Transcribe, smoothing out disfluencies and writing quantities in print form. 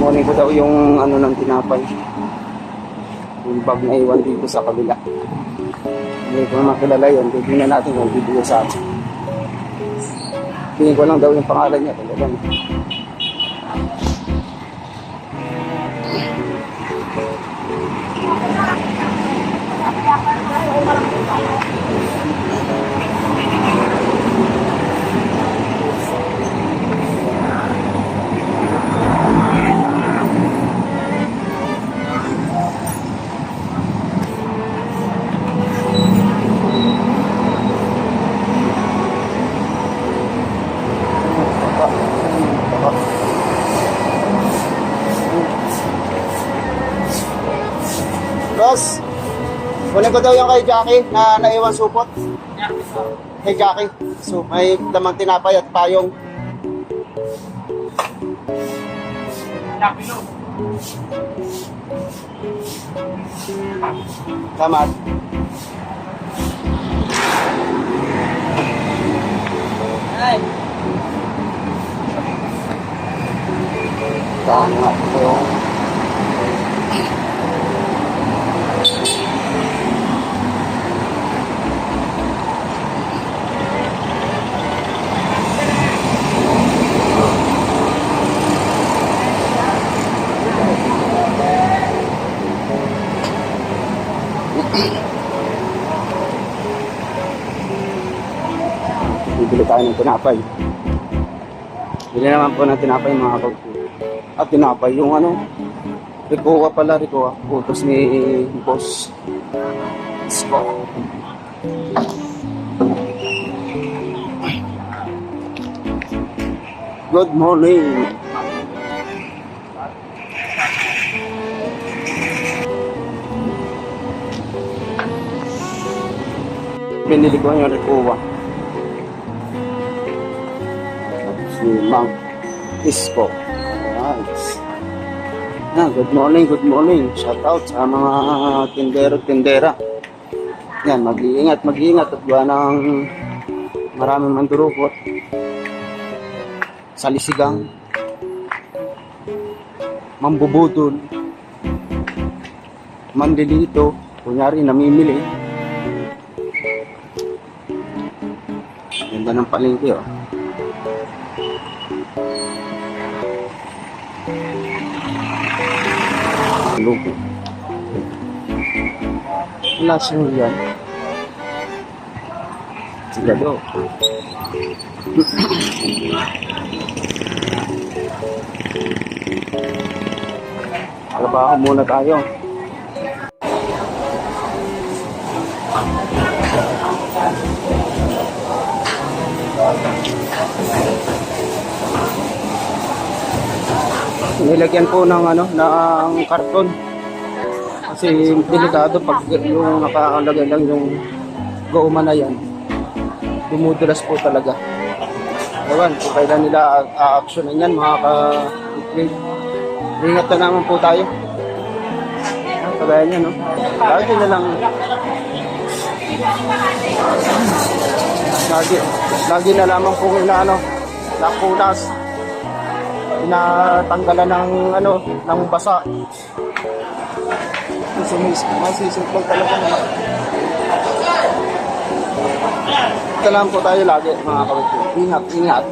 Kukunin ko daw yung ano ng tinapay. Yung bag na iwan dito sa kabila. Hindi ko naman kilala yun. Tignan natin kung bibigay sa akin. Tingin ko lang daw yung pangalan niya. Talagang. Boss, kunin ko daw yung kay Jackie na naiwan supot. Kay Jackie. So, may damang tinapay at payong. Salamat. Ay. Tama po. Bibili tayo ng tinapay. Bili naman po ng tinapay mga kapatid. At tinapay yung ano, Ricoa pala, Ricoa. Utos ni Boss Scott. Good morning. Binili ko yung Ricoa. Si Mang Isko. Nice. Good morning, good morning. Shout out sa mga tindero-tindera. Yan, mag-iingat at gawa ng maraming mandurukot. Salisigang, mambubudol, mandilito, kunyari namimili. Ganda ng palengke, oh. Lugo. Wala siyang yan. Sigado. Trabaho muna tayo. Nilagyan po ng ano, ng karton. Kasi delikado pag yung nakalagay lang yung goma na yan. Dumudulas po talaga. Ewan, kung kailan nila a-actionan yan mga ka-click. Ingat na naman po tayo. Kagaya niya, no? Lagi na lang. Lagi na lamang po inaano, nakunas. Tinatanggalan ng ano, ng basa. Masisimplog talaga naman. Ito lang po tayo lagi mga kapatid. Ingat.